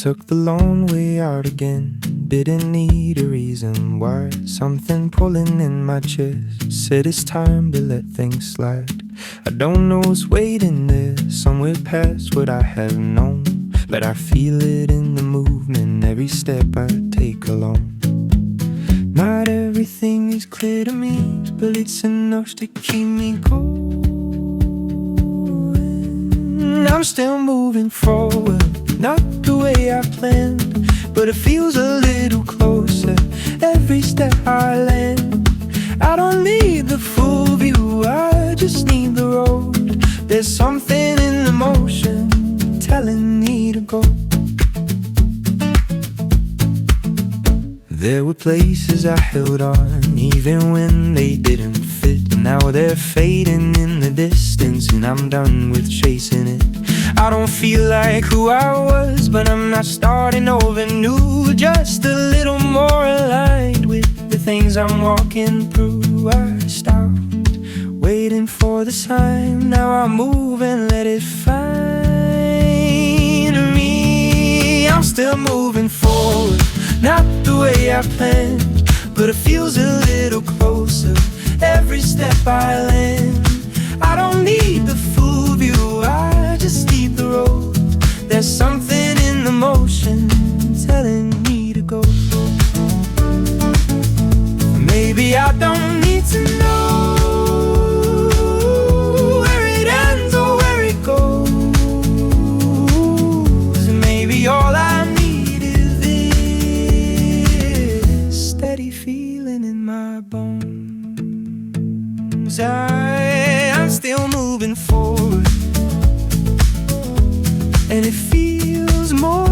took the long way out again. Didn't need a reason why. Something pulling in my chest said it's time to let things slide. I don't know what's waiting there, somewhere past what I have known, but I feel it in the movement, every step I take alone. Not everything is clear to me, but it's enough to keep me going. I'm still moving forward, not the way I planned, but it feels a little closer every step I land. I don't need the full view, I just need the road. There's something in the motion telling me to go. There were places I held on, even when they didn't fit. Now they're fading in the distance, and I'm done with chasing it. I don't feel like who I was, but I'm not starting over new. Just a little more aligned with the things I'm walking through. I stopped waiting for the sign, now I move and let it find me. I'm still moving forward, not the way I planned, but it feels a little closer every step I land. I don't need the full view, I just need the road. There's something in the motion telling me to go. Maybe I don't need to know where it ends or where it goes. Maybe all I need is this steady feeling in my bones. I'm still moving forward, and it feels more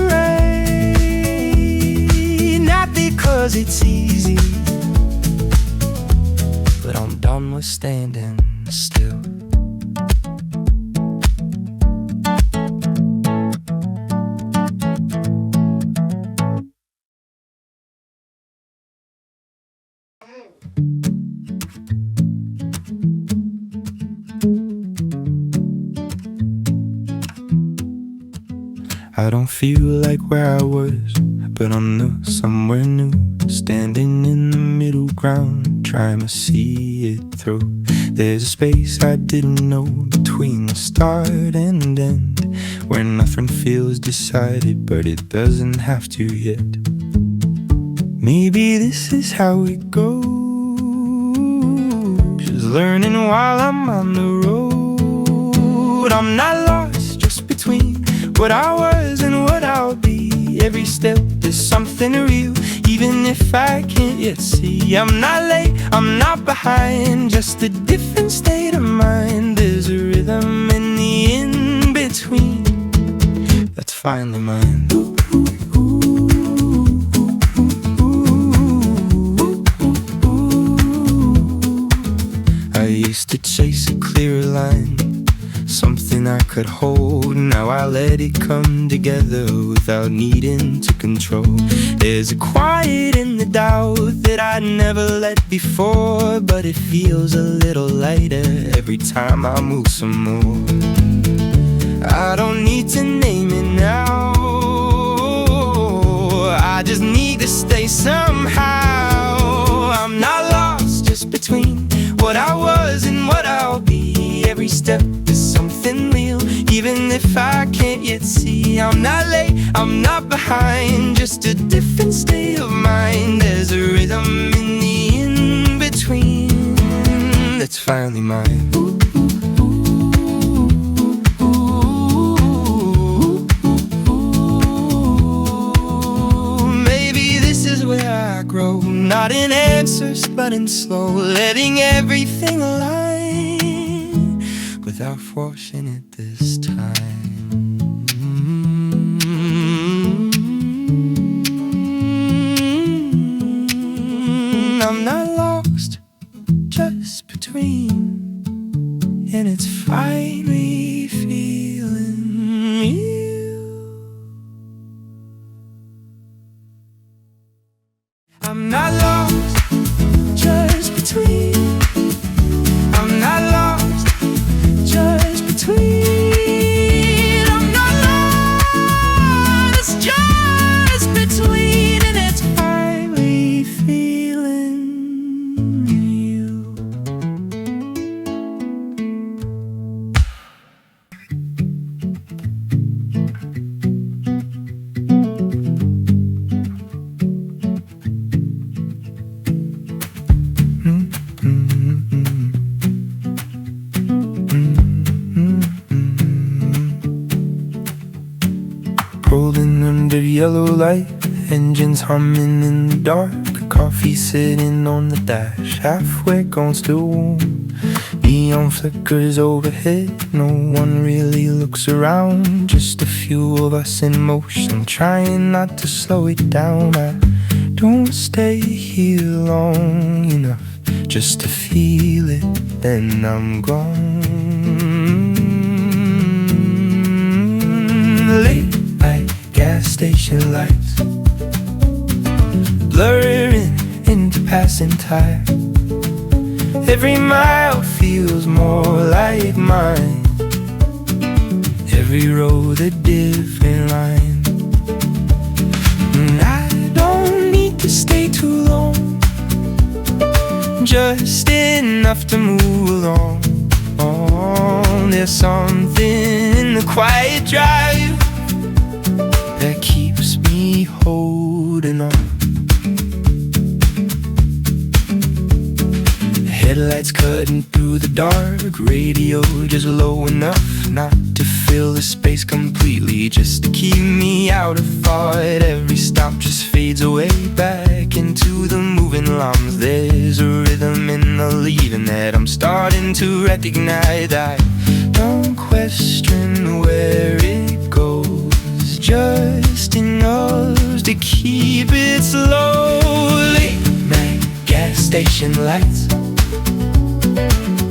right. Not because it's easy, but I'm done with standing still. I don't feel like where I was, but I'm somewhere new, standing in the middle ground, trying to see it through. There's a space I didn't know between the start and end, where nothing feels decided, but it doesn't have to yet. Maybe this is how it goes, just learning while I'm on the road. I'm not lost, just between what I was and what I'll be. Every step is something real, even if I can't yet see. I'm not late, I'm not behind, just a different state of mind. There's a rhythm in the in-between that's finally mine. I used to chase a clearer line, something I could hold. Now I let it come together without needing to control. There's a quiet in the doubt that I'd never let before, but it feels a little lighter every time I move some more. I don't need to name it now, I just need to stay somehow. I'm not lost, just between what I was and what I'll be. Every step is something real, even if I can't yet see. I'm not late, I'm not behind, just a different state of mind. There's a rhythm in the in-between that's finally mine. Maybe this is where I grow, not in answers but in slow, letting everything align without forcing it this time. I'm not lost, just between, and it's finally feeling real. I'm not lost, just between. I'm not lost, just between. I'm not lost, yellow light, engines humming in the dark, coffee sitting on the dash, halfway gone, still warm. Neon flickers overhead, no one really looks around, just a few of us in motion, trying not to slow it down. I don't stay here long enough just to feel it, then I'm gone. Late night gas station lights blurring into passing time. Every mile feels more like mine, every road a different line. And I don't need to stay too long, just enough to move along. Oh, there's something in the quiet drive that keeps me holding on. Headlights cutting through the dark, radio just low enough not to fill the space completely, just to keep me out of thought. Every stop just fades away back into the moving lines. There's a rhythm in the leaving that I'm starting to recognize. I don't question where it goes, just enough to keep it slow. Late night gas station lights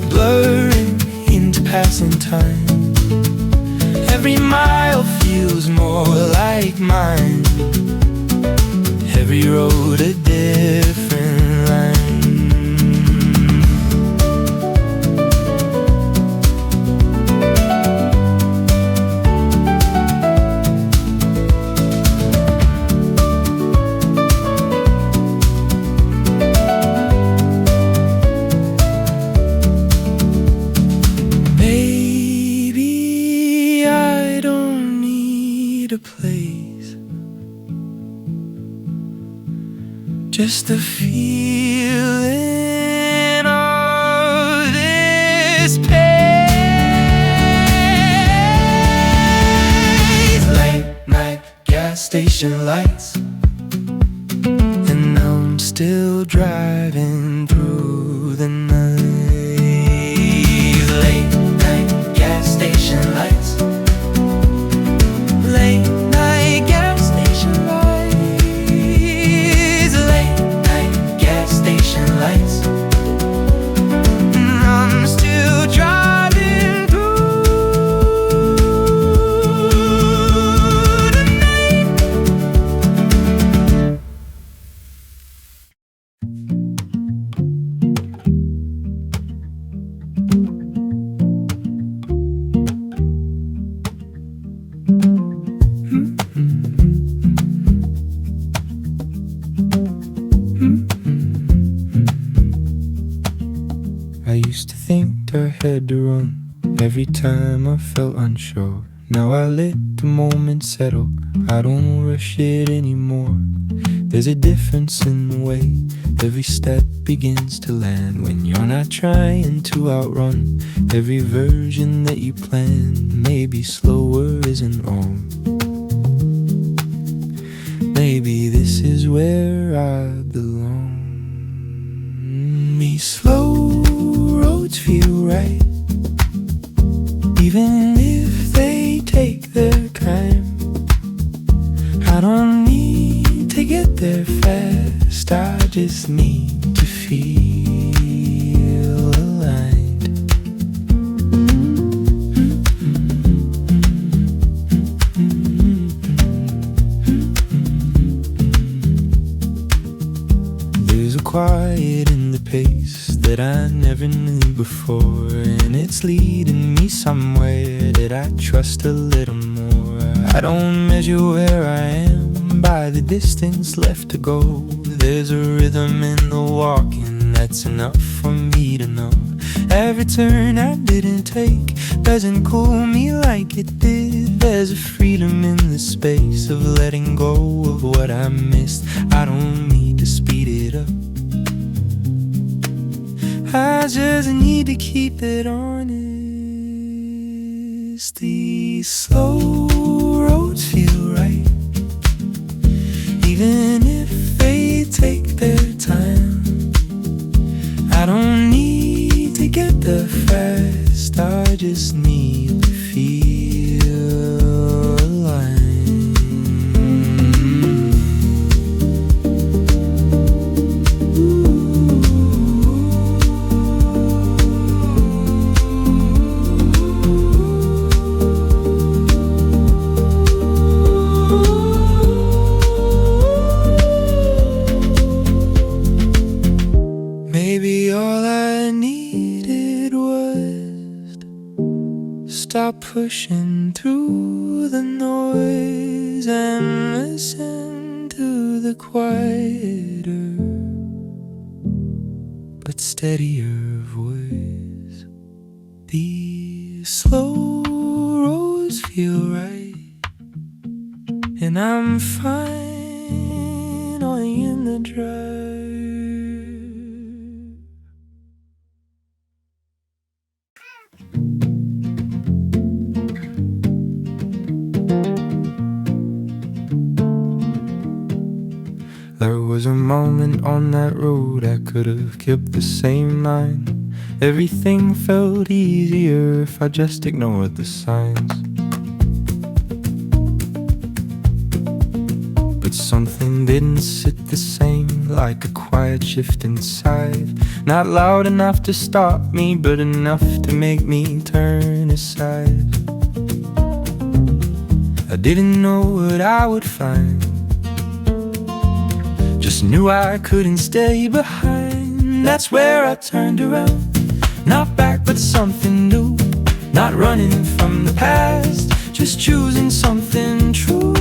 blurring into passing time. Every mile feels more like mine, every road a different line. A place, just a feeling of this pace. Late night gas station lights, and I'm still driving through the night. Late night gas station lights, late night gas station lights, late night gas station lights, and I'm still driving through the night. I used to think I had to run every time I felt unsure. Now I let the moment settle, I don't rush it anymore. There's a difference in the way every step begins to land, when you're not trying to outrun every version that you planned. Maybe slower isn't wrong, maybe this is where I belong. Me slow roads feel right, even if they take their time. I don't need to get there fast, I just need to feel aligned. There's a quiet in the pace that I never knew before, and it's leading me somewhere that I trust a little more. I don't measure where I am by the distance left to go. There's a rhythm in the walking that's enough for me to know. Every turn I didn't take doesn't cool me like it did. There's a freedom in the space of letting go of what I missed. I don't need to speed it up, I just need to keep it honest. These slow roads feel right, even if they take their time. I don't need to get there fast, I just need to feel alive. Maybe all I needed was stop pushing through the noise and listen to the quieter but steadier voice. These slow roads feel right, and I'm fine only in the drive. There was a moment on that road I could have kept the same mind. Everything felt easier if I just ignored the signs. But something didn't sit the same, like a quiet shift inside. Not loud enough to stop me, but enough to make me turn aside. I didn't know what I would find, just knew I couldn't stay behind. That's where I turned around, not back but something new. Not running from the past, just choosing something true.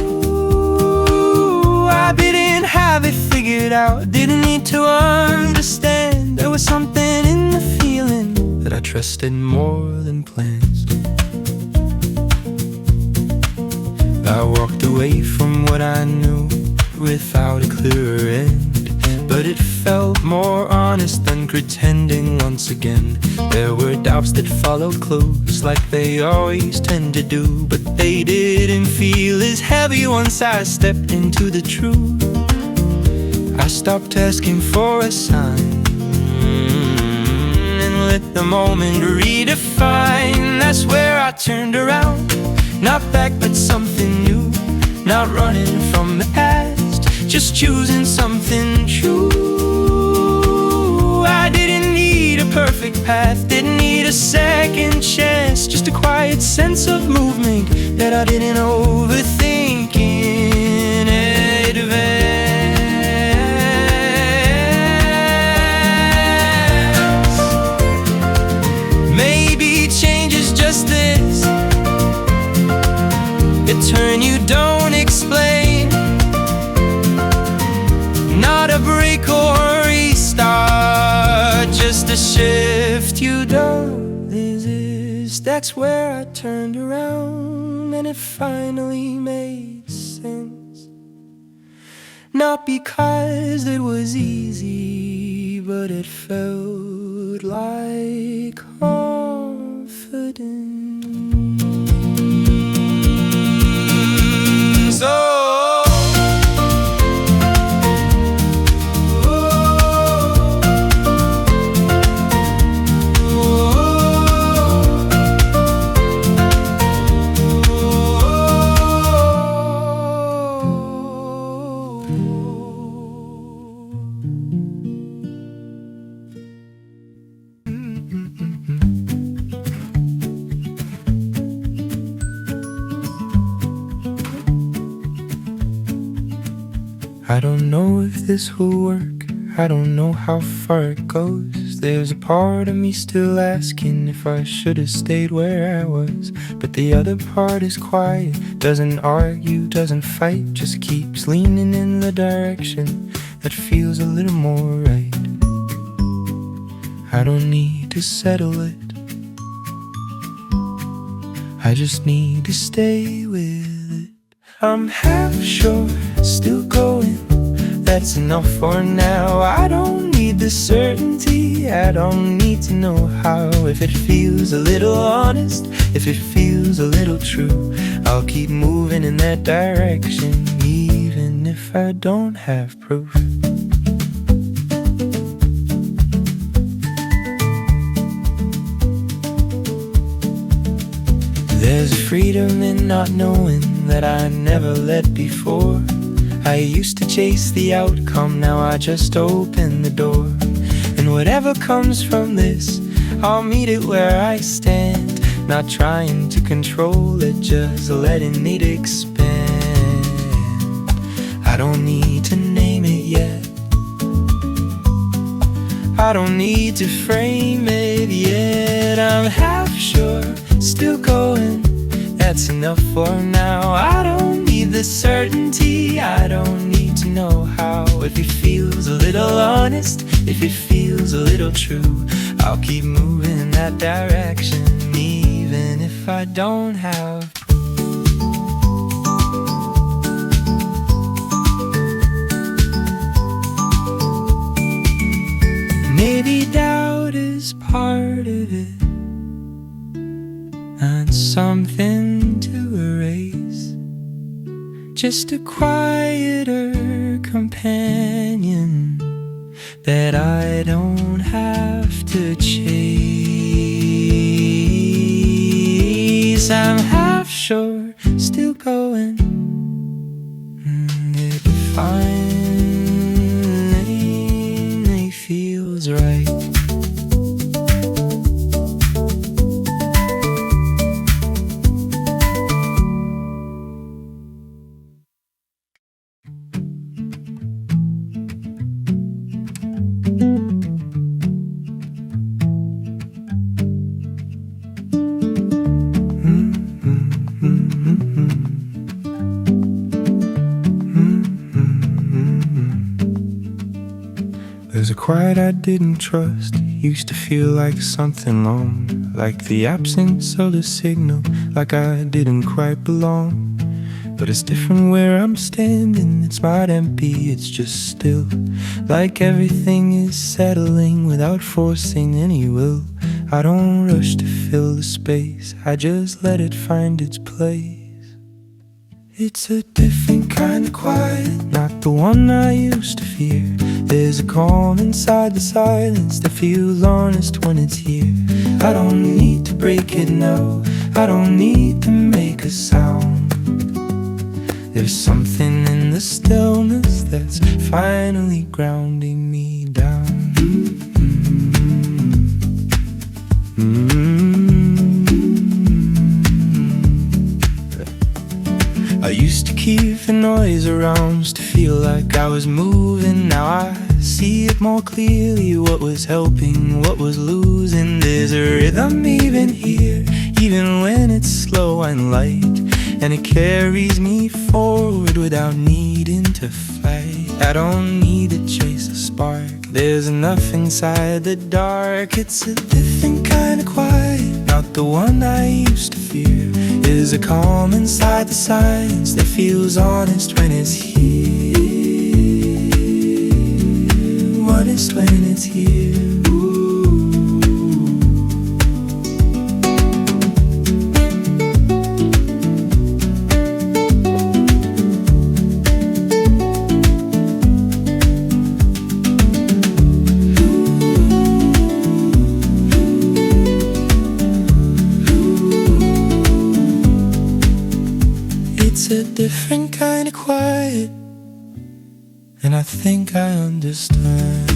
I didn't have it figured out, didn't need to understand. There was something in the feeling that I trusted more than plans. I walked away from what I knew without a clearer end, but it felt more honest than pretending once again. There were doubts that followed close, like they always tend to do, but they didn't feel as heavy once I stepped into the truth. I stopped asking for a sign and let the moment redefine. That's where I turned around, not back but something new. Not running from the past, just choosing something true. I didn't need a perfect path, didn't need a second chance, just a quiet sense of movement that I didn't overthink in advance. Maybe change is just this, a turn you don't explain, not a break or a restart, just a shift you don't resist. That's where I turned around and it finally made sense. Not because it was easy, but it felt like confidence. I don't know if this will work, I don't know how far it goes. There's a part of me still asking if I should have stayed where I was. But the other part is quiet, doesn't argue, doesn't fight, just keeps leaning in the direction that feels a little more right. I don't need to settle it, I just need to stay with it. I'm half sure, still going, that's enough for now. I don't need the certainty, I don't need to know how. If it feels a little honest, if it feels a little true, I'll keep moving in that direction, even if if I don't have proof. There's freedom in not knowing that I never let before. I used to chase the outcome, now I just open the door. And whatever comes from this, I'll meet it where I stand. Not trying to control it, just letting it expand. I don't need to name it yet, I don't need to frame it yet. I'm half sure, still going, that's enough for now. I don't need the certainty, I don't need to know how. If it feels a little honest, if it feels a little true, I'll keep moving in that direction, even if I don't have proof. Maybe doubt is part of it, and something to erase, just a quieter companion that I don't have to chase. I'm half sure, still going, it finally feels right. There's a quiet I didn't trust, used to feel like something wrong, like the absence of a signal, like I didn't quite belong. But it's different where I'm standing, it's not empty, it's just still, like everything is settling without forcing any will. I don't rush to fill the space, I just let it find its place. It's a different kind of quiet, not the one I used to fear. There's a calm inside the silence that feels honest when it's here. I don't need to break it, no, I don't need to make a sound. There's something in the stillness that's finally grounding me down. I used to keep the noise around to feel like I was moving. Now I see it more clearly, what was helping, what was losing. There's a rhythm even here, even when it's slow and light, and it carries me forward without needing to fight. I don't need to chase a spark, there's enough inside the dark. It's a different kind of quiet, not the one I used to fear. There's a calm inside the silence that feels honest when it's here. Honest when it's here. It's a different kind of quiet, and I think I understand.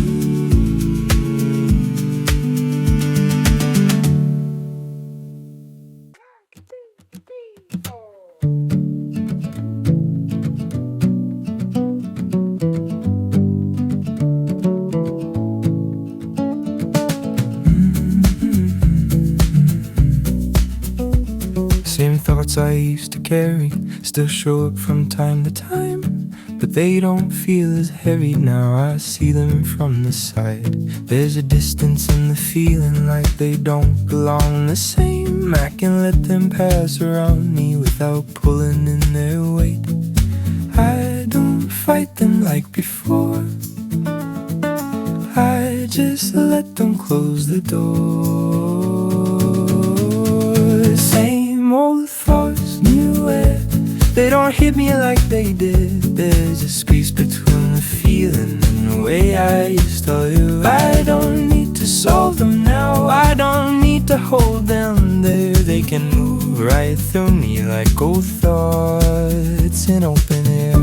Same thoughts I used to carry still show up from time to time, but they don't feel as heavy now. I see them from the side. There's a distance in the feeling, like they don't belong the same. I can let them pass around me without pulling in their weight. I don't fight them like before, I just let them close the door. Same old thoughts, new air, They don't hit me like they did. There's a space between the feeling and the way I used to live. I don't need to solve them now, I don't need to hold them there. They can move right through me like old thoughts in open air.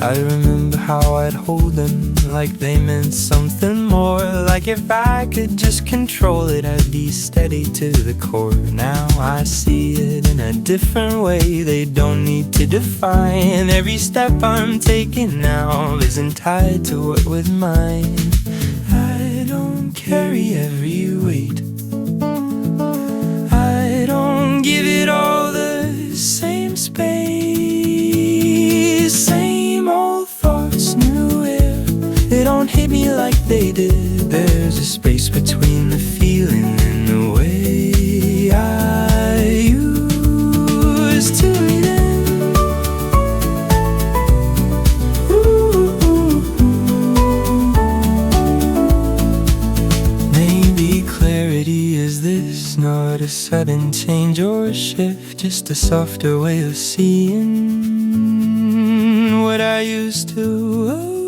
I remember how I'd hold them like they meant something more. Like if I could just control it, I'd be steady to the core. Now I see it in a different way. They don't need to define. Every step I'm taking now isn't tied to what was mine. I don't carry every weight, I don't give it all the same space. Same old thoughts, new air. They don't hit me like they did. There's a space between the feeling and the way I used to read it. Maybe clarity is this, not a sudden change or a shift, just a softer way of seeing what I used to overthink.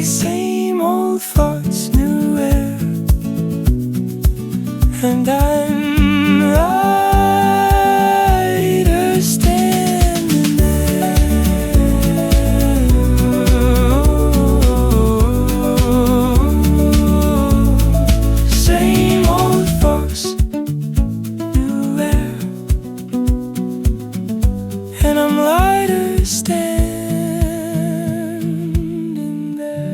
Same old thoughts, new air, and I'm lighter standing there. Same old thoughts, new air, and I'm lighter standing there.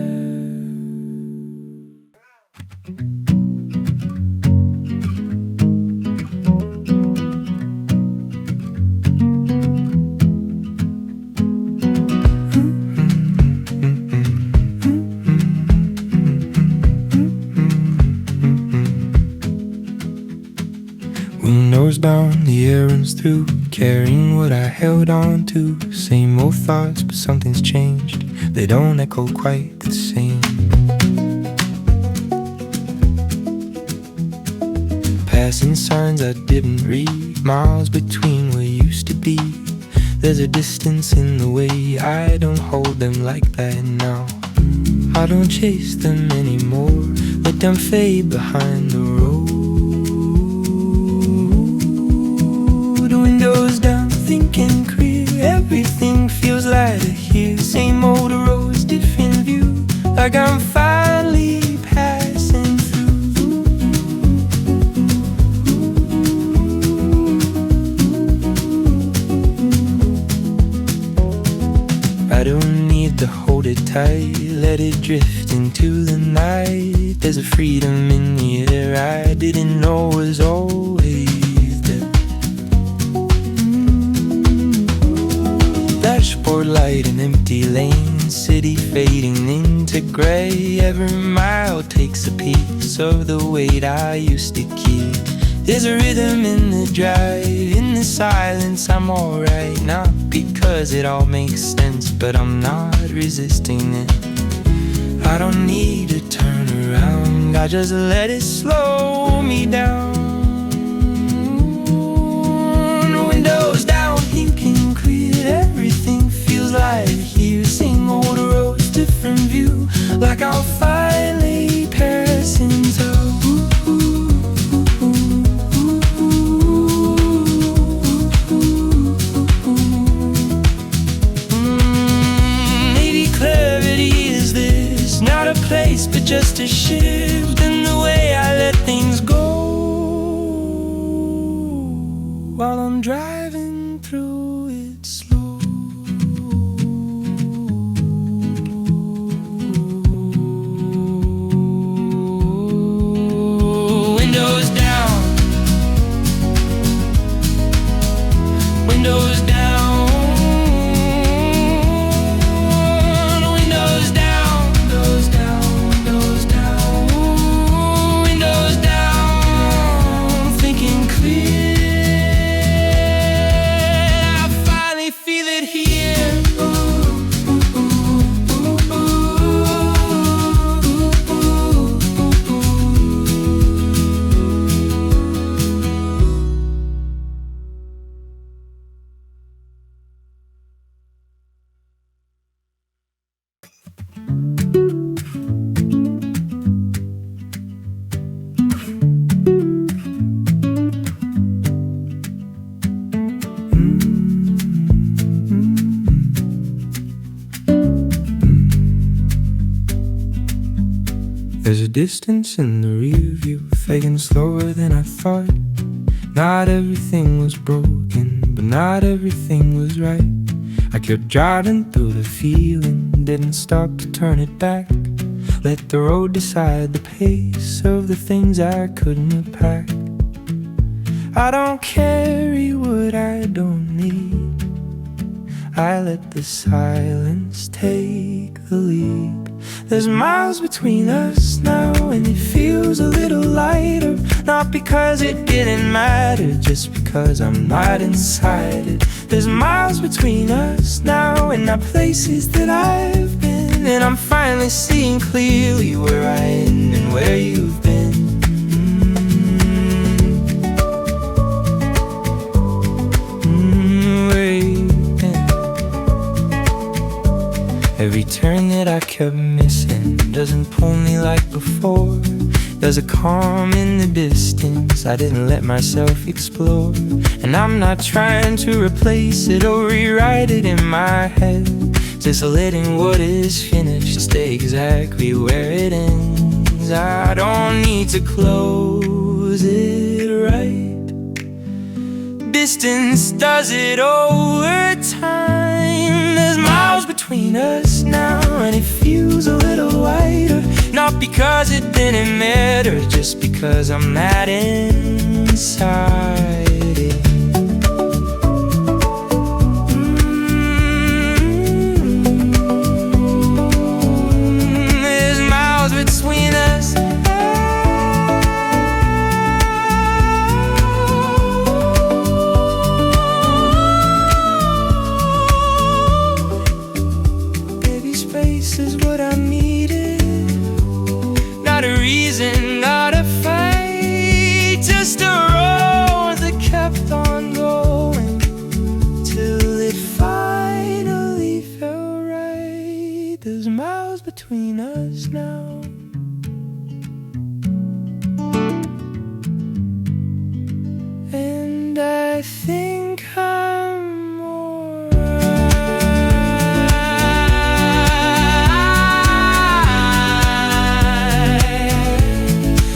Windows down, the air runs through, carrying what I held on to. Same old thoughts, but something's changed. They don't echo quite the same. Passing signs I didn't read, miles between what used to be. There's a distance in the way I don't hold them like that now. I don't chase them anymore, let them fade behind the road. Windows down, thinking clear, everything feels lighter here. Same old roads, different view, like I'm finally passing through. I don't need to hold it tight, let it drift into the night. There's a freedom in the air I didn't know was always there. Dashboard light, an empty lane, city fading into gray. Every mile takes a piece of the weight I used to keep. There's a rhythm in the drive, in the silence I'm alright. Not because it all makes sense, but I'm not resisting it. I don't need to turn around, I just let it slow me down. Windows down, thinking clear, everything feels like here. Same old roads, different view, like I'm finally passing through. Not a place, but just a shift in the way I let things go while I'm driving through it slow. Windows down, windows down. a distance in the rear view, fading slower than I thought. Not everything was broken, but not everything was right. I kept driving through the feeling, didn't stop to turn it back. Let the road decide the pace of the things I couldn't have packed. I don't carry what I don't need. I let the silence take the lead. There's miles between us now, and it feels a little lighter. Not because it didn't matter, just because I'm not inside it. There's miles between us now, and not places that I've been. And I'm finally seeing clearly where I end and where you've been. Where you've been. Every turn that I kept missing doesn't pull me like before. There's a calm in the distance I didn't let myself explore. And I'm not trying to replace it or rewrite it in my head. Just letting what is finished stay exactly where it ends. I don't need to close it right. Distance does it over time. There's miles between us now, and it feels a little wider. Not because it didn't matter, just because I'm not inside it. There's miles between us. Baby, space is what I needed. Not a reason, not a fight, just a road that kept on going till it finally felt right. There's miles between us now, and I think I'm alright.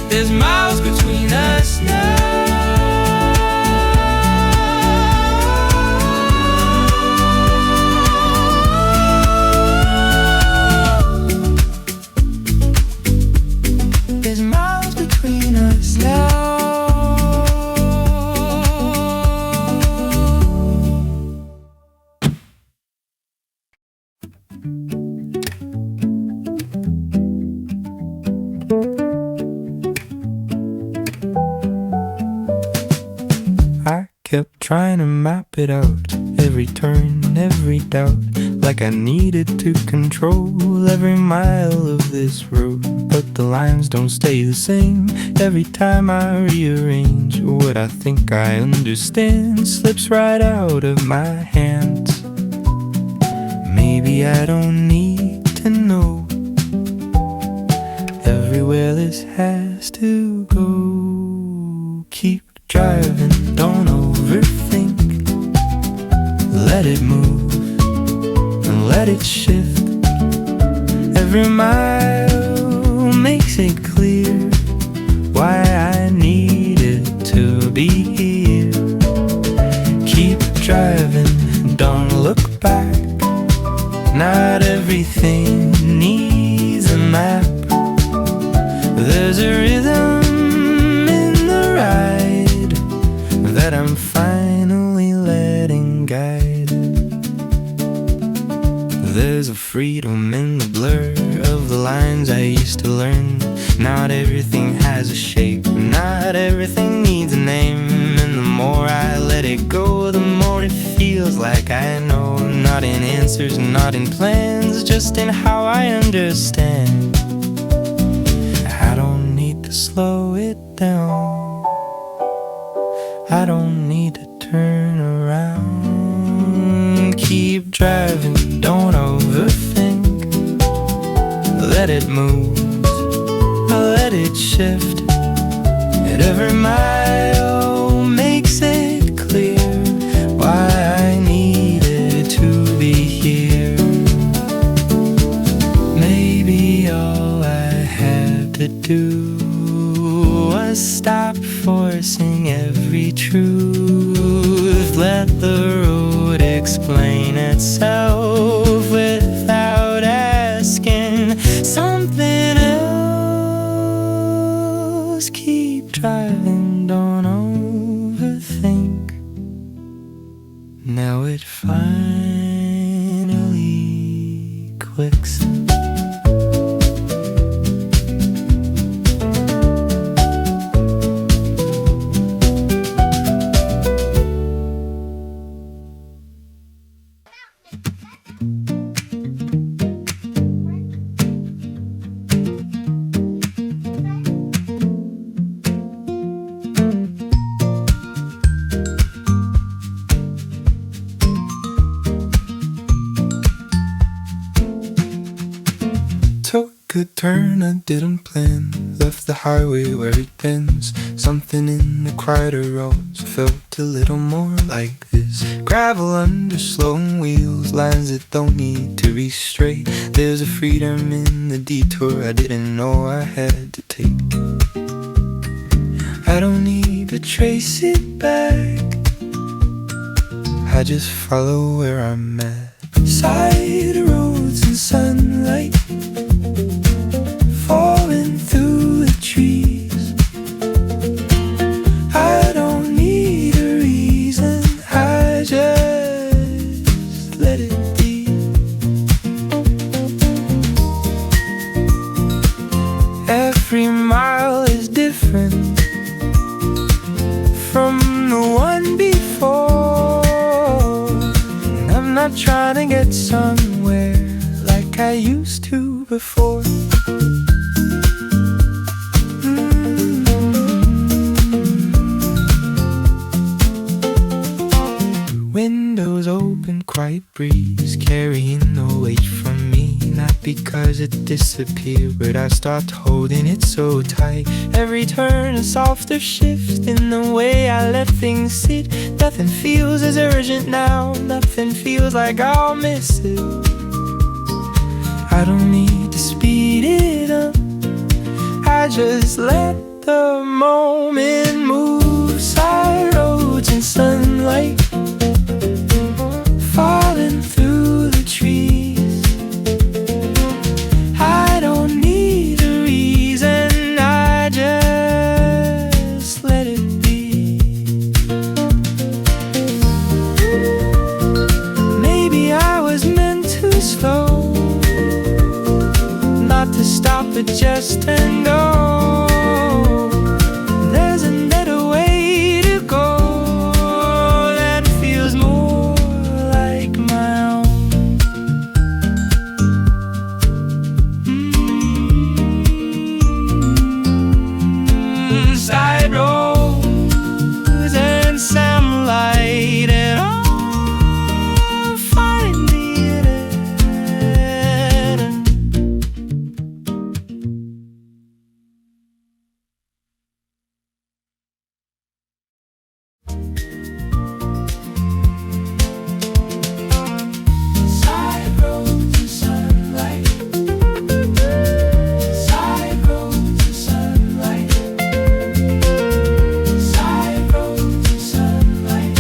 There's miles between us now. There's miles between us now. I kept trying to map it out, every turn, every doubt, like I needed to control every mile of this road. But the lines don't stay the same every time I rearrange. What I think I understand slips right out of my hands. Maybe I don't need to know everywhere this has to go. Keep driving, don't overthink. Let it move and let it shift. Every mile makes it clear why I needed to be here. Keep driving, don't look back. Not everything needs a map. There's a rhythm in the ride that I'm finally letting guide. There's a freedom in the blur of the lines I used to learn. Not everything has a shape, not everything needs a name. And the more I let it go, the more it feels like I know. Not in answers, not in plans, just in how I understand. I don't need to slow it down. I don't need to turn around. Keep driving, don't overthink. Let it move, let it shift. At every mile makes it clear why I needed to be here. Maybe all I had to do saying every truth. Let the road explain itself without asking something else. Keep driving, don't overthink. Now it finally clicks. Took a turn I didn't plan, left the highway where it bends. Something in the quieter roads felt a little more like this. Gravel under slowing wheels, lines that don't need to be straight. There's a freedom in the detour I didn't know I had to take. I don't need to trace it back, I just follow where I'm at. Side roads and sunlight falling through the trees. I don't need a reason, I just let it be. Every mile is different from the one before, and I'm not trying to get somewhere like I used to before. Windows open, quiet breeze carrying the weight from me. Not because it disappeared, but I stopped holding it so tight. Every turn a softer shift in the way I let things sit. Nothing feels as urgent now, nothing feels like I'll miss it. I don't need to speed it up, I just let the moment move. Side roads and sunlight falling through the trees. I don't need a reason, I just let it be. Maybe I was meant to slow, not to stop but just to know there's another way to go that feels more like my own. Side roads and sunlight, and I'll find the end. Side roads and sunlight, side roads and sunlight, side roads and sunlight.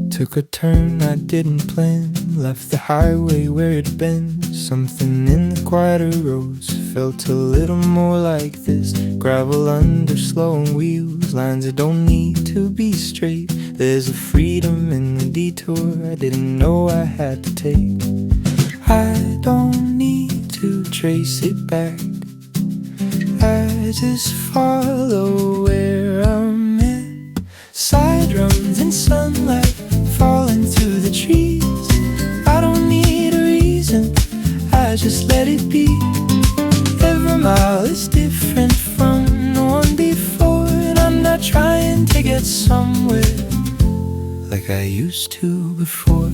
Took a turn I didn't plan, left the highway where it'd been. Something in the quieter roads felt a little more like this. Gravel under slowing wheels, lines that don't need to be straight. There's a freedom in the detour I didn't know I had to take. I don't need to trace it back, I just follow where I'm at. Side runs in sunlight falling through the trees. I don't need a reason, I just let it be. Every mile is different from the one before, and I'm not trying to get somewhere like I used to before.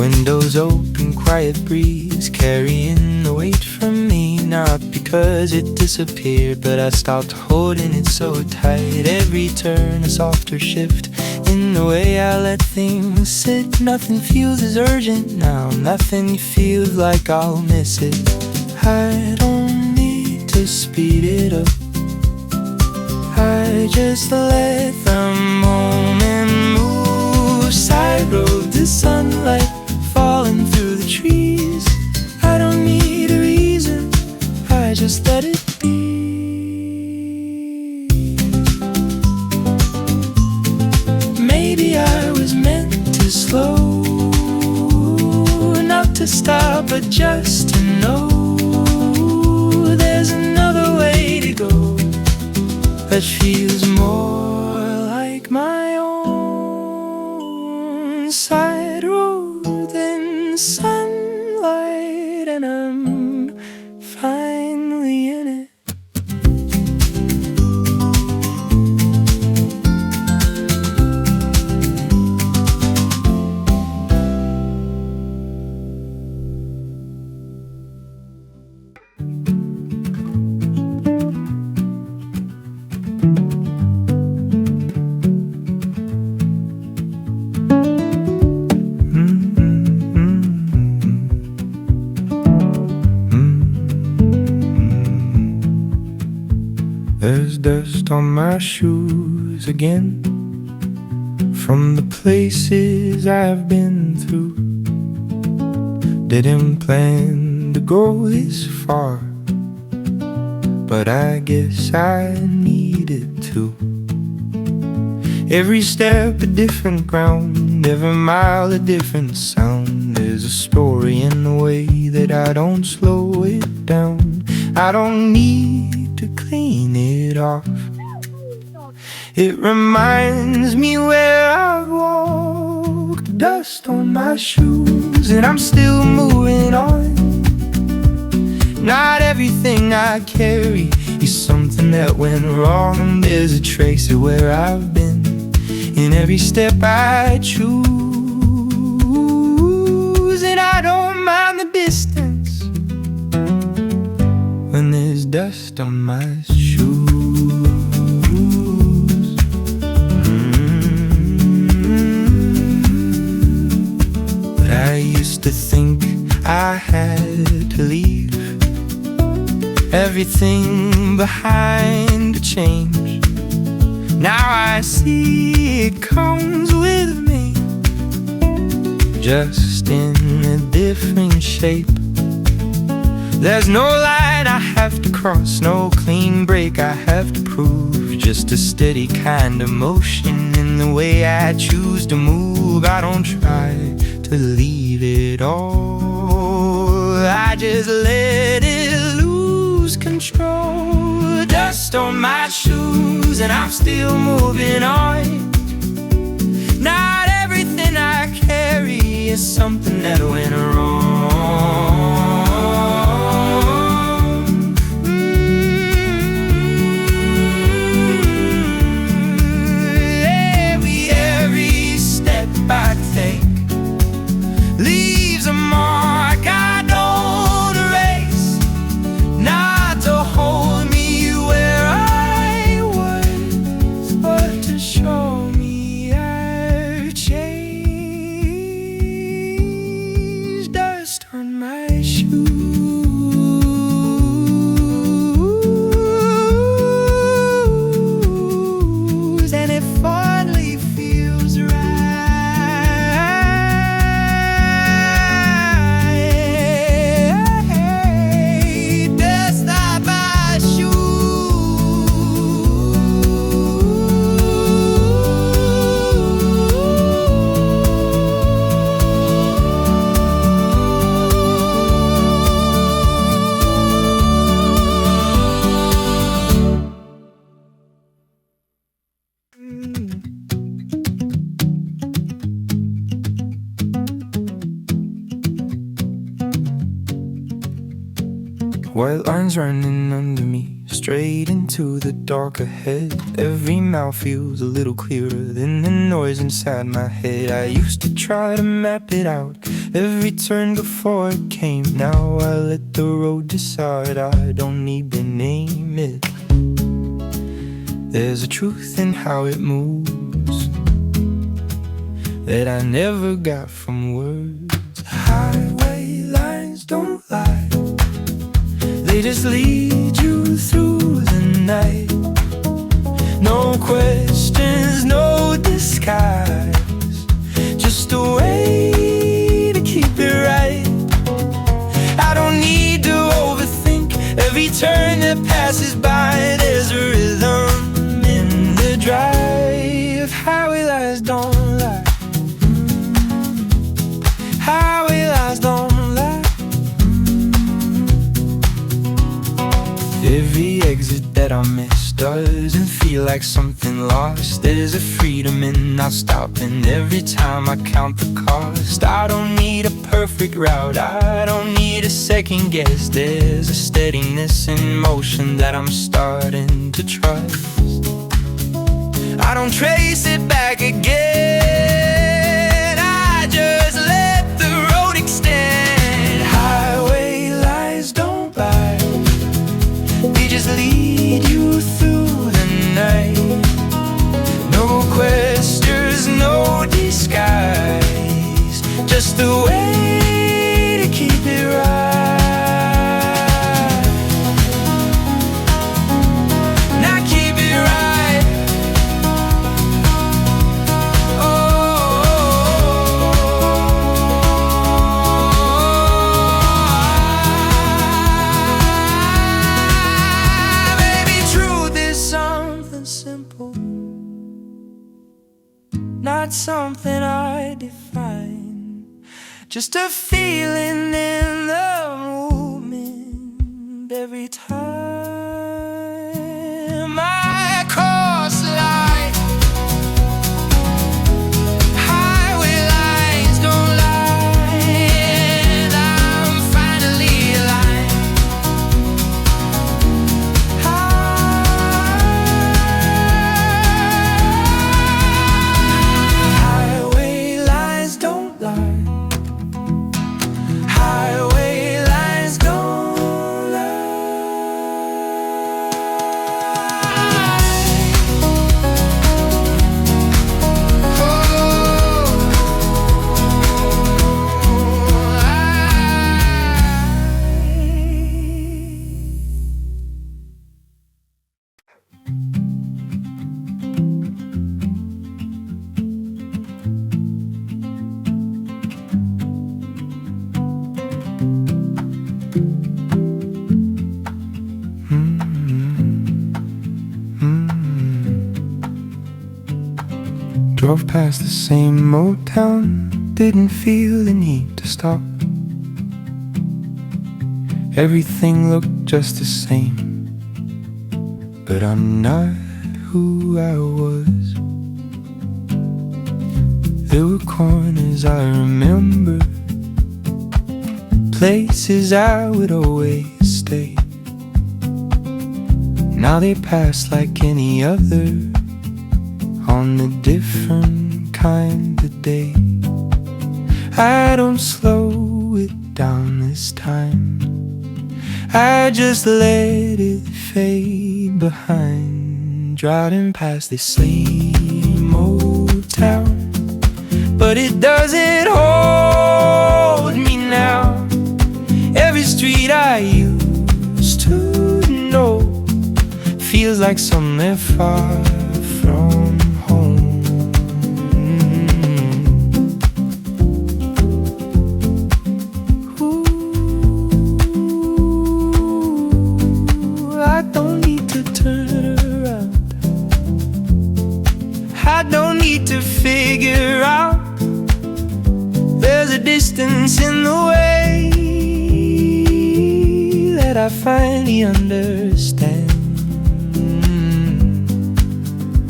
Windows open, quiet breeze, carrying the weight from me. Not because it disappeared, but I stopped holding it so tight. Every turn a softer shift in the way I let things sit. Nothing feels as urgent now, nothing feels like I'll miss it. I don't need to speed it up, I just let the moment move. Side road to sunlight falling through the trees. I don't need a reason, I just let it be. Maybe I was meant to slow, not to stop but just to know there's another way to go that feels more like my own. Side road and sunlight, and I'm finally in it. There's dust on my shoes again, from the places I've been through. Didn't plan to go this far, but I guess I needed to. Every step a different ground, every mile a different sound. There's a story in the way that I don't slow it down. I don't need to clean it off. It reminds me where I've walked. Dust on my shoes and I'm still moving on. Not everything I carry is something that went wrong. There's a trace of where I've been in every step I choose, and I don't mind the distance when there's dust on my shoes. But I used to think I had to leave everything behind to change. Now I see it comes with me, just in a different shape. There's no line I have to cross, no clean break I have to prove. Just a steady kind of motion in the way I choose to move. I don't try to leave it all, I just let it lose control. Dust on my shoes and I'm still moving on. Not everything I carry is something that went wrong. Every step I take leaves a mark I don't erase. Not to hold me where I was, but to show me I've changed. Dust on my shoes, and it finally feels right. Dust on my white lines running under me, straight into the dark ahead. Every mile feels a little clearer than the noise inside my head. I used to try to map it out, every turn before it came. Now I let the road decide, I don't need to name it. There's a truth in how it moves that I never got from words. Highway lines don't lie, they just lead you through the night. No questions, no disguise, just a way to keep it right. I don't need to overthink every turn that passes by. There's a rhythm in the drive. Highway lights don't lie, highway lights don't lie. Every exit that I miss doesn't feel like something lost. There's a freedom in not stopping every time I count the cost. I don't need a perfect route, I don't need a second guess. There's a steadiness in motion that I'm starting to trust. I don't trace it back again, I just let the road extend. Highway lights don't lie, they just lead you through the night. No questions, no disguise, just the way to keep it right. Now keep it right. Not something I define, just a feeling in the movement. Every time I cross the line, highway lines don't lie, and I'm finally aligned. Drove past the same old town, didn't feel the need to stop. Everything looked just the same, but I'm not who I was. There were corners I remember, places I would always stay. Now they pass like any other, on a different kind of day. I don't slow it down this time, I just let it fade behind. Driving past this same old town, but it doesn't hold me now. Every street I used to know feels like somewhere far from home. Ooh, I don't need to turn around, I don't need to figure out. There's a distance in the way that I finally understand.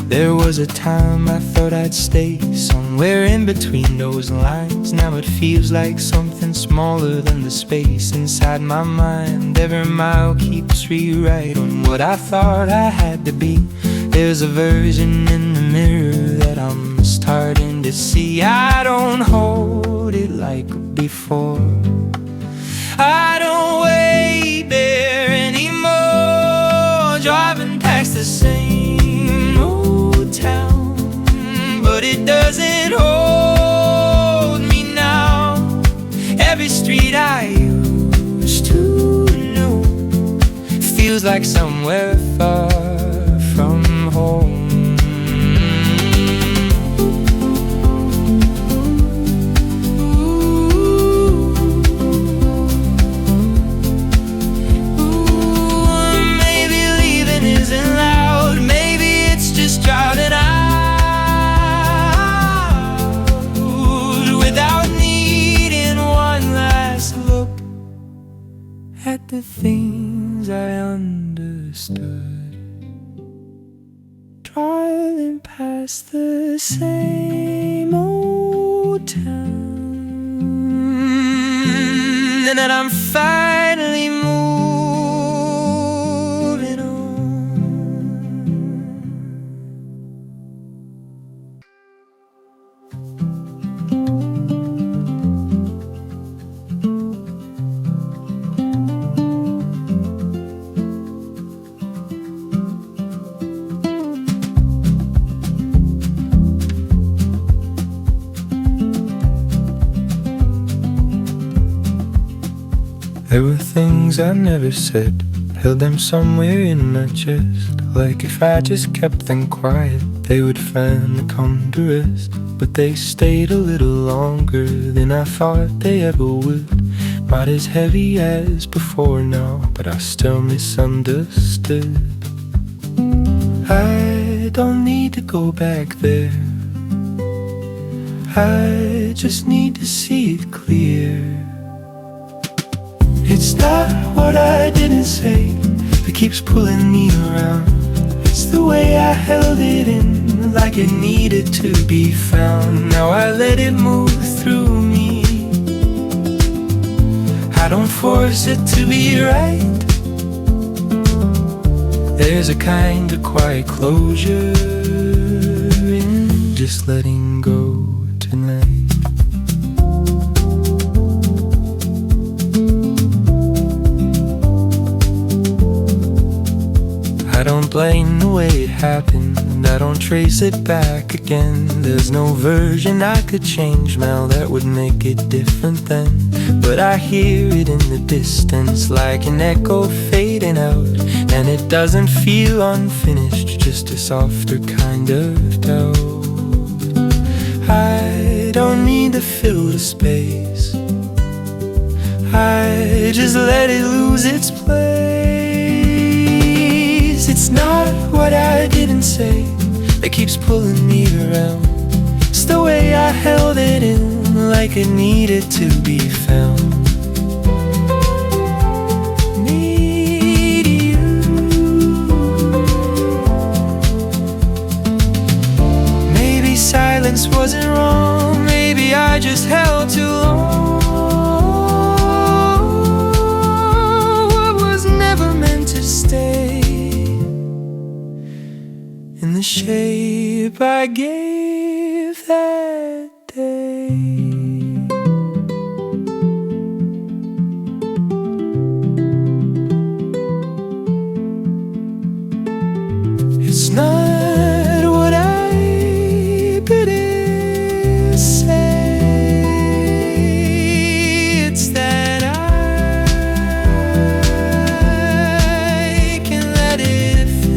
There was a time I thought I'd stay somewhere somewhere in between those lines. Now it feels like something smaller than the space inside my mind. Every mile keeps rewriting what I thought I had to be. There's a version in the mirror that I'm starting to see. I don't hold it like before. I don't wait there anymore, driving past the same old town, but it doesn't hold me now. Every street I used to know feels like somewhere far from home. At the things I understood, driving past the same old town, and that I'm finally moving on. There were things I never said, held them somewhere in my chest. Like if I just kept them quiet, they would finally come to rest. But they stayed a little longer than I thought they ever would. Not as heavy as before now, but I still misunderstood. I don't need to go back there, I just need to see it clear. It's not what I didn't say that keeps pulling me around. It's the way I held it in, like it needed to be found. Now I let it move through me, I don't force it to be right. There's a kind of quiet closure in just letting go tonight. I don't blame the way it happened, and I don't trace it back again. There's no version I could change now that would make it different then. But I hear it in the distance like an echo fading out, and it doesn't feel unfinished, just a softer kind of doubt. I don't need to fill the space, I just let it lose its place. It's not what I didn't say that keeps pulling me around. It's the way I held it in, like it needed to be found. Need you. Maybe silence wasn't wrong, maybe I just held too long. What was never meant to stay in the shape I gave that day. It's not what I couldn't say, it's that I can let it fade.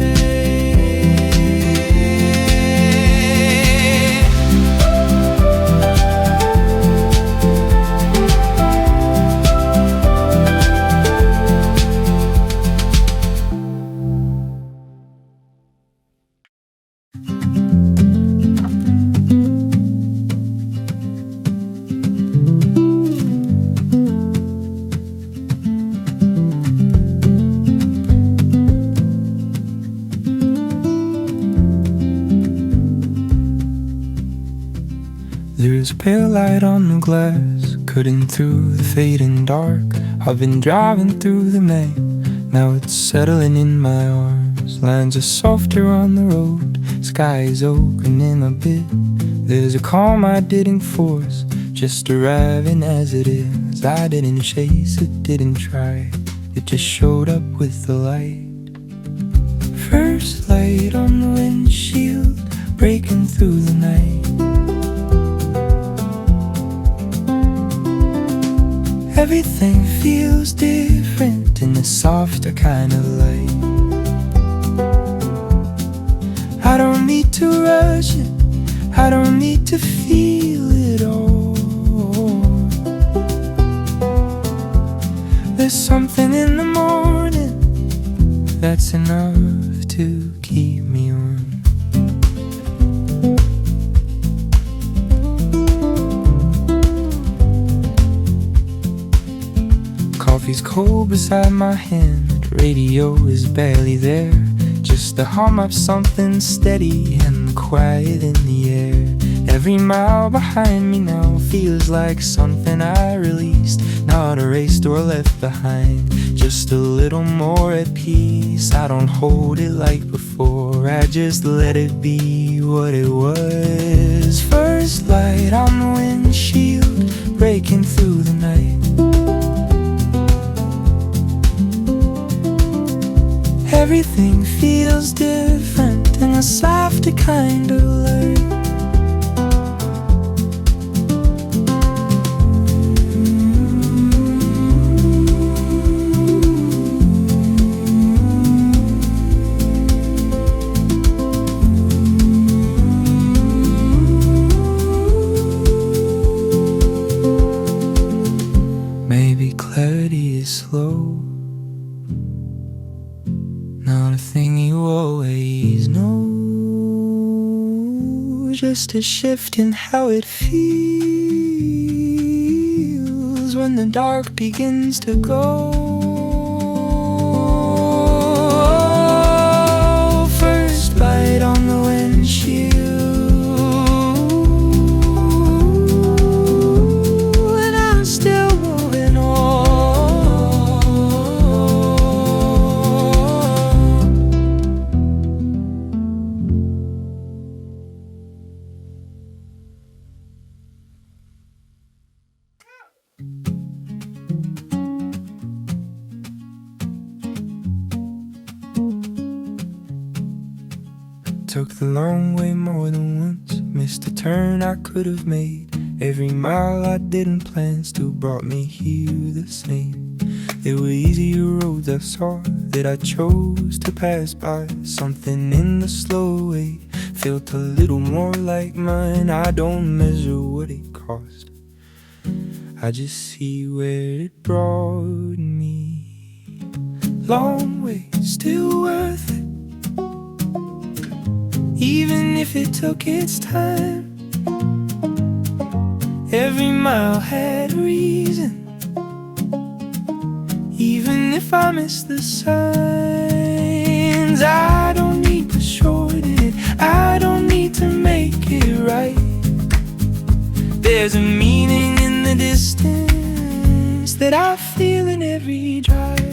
There's a pale light on the glass, cutting through the fading dark. I've been driving through the night, now it's settling in my arms. Lines are softer on the road, sky is opening a bit. There's a calm I didn't force, just arriving as it is. I didn't chase it, didn't try, it just showed up with the light. First light on the windshield, breaking through the night. Everything feels different in a softer kind of light. I don't need to rush it, I don't need to feel it all. There's something in the morning that's enough to keep me on. Coffee's cold beside my hand, radio is barely there. Just a hum of something steady and quiet in the air. Every mile behind me now feels like something I released, not erased or left behind, just a little more at peace. I don't hold it like before, I just let it be what it was. First light on the windshield, breaking through the night. Everything feels different in a softer kind of light. Maybe clarity is slow, not a thing you always know, just a shift in how it feels when the dark begins to go. First light on the windshield, and I'm still moving on. Took the long way more than once, missed a turn I could have made. Every mile I didn't plan still brought me here the same. There were easier roads I saw that I chose to pass by. Something in the slow way felt a little more like mine. I don't measure what it cost, I just see where it brought me. Long way, still worth it, even if it took its time. Every mile had a reason, even if I missed the signs. I don't need to shorten it, I don't need to make it right. There's a meaning in the distance that I feel in every drive.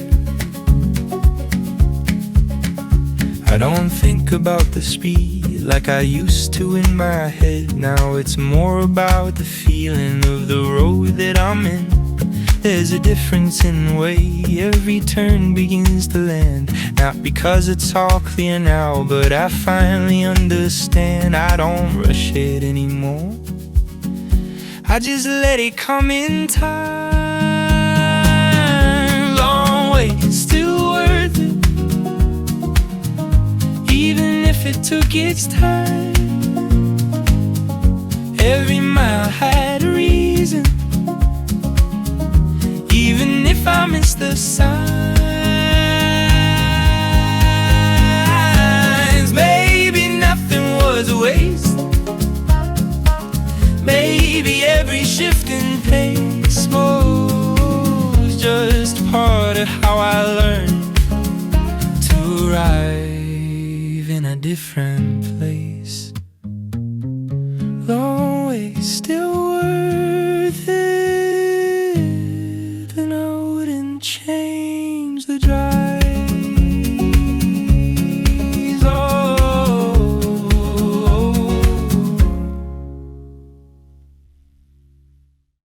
I don't think about the speed like I used to in my head. Now it's more about the feeling of the road that I'm in. There's a difference in the way every turn begins to land. Not because it's all clear now, but I finally understand. I don't rush it anymore, I just let it come in time. Long way, still worth it, even if it took its time. Every mile had a reason, even if I missed the signs. Maybe nothing was a waste, maybe every shift in pace was just part of how I learned to arrive in a different place. Long way, still change the drive.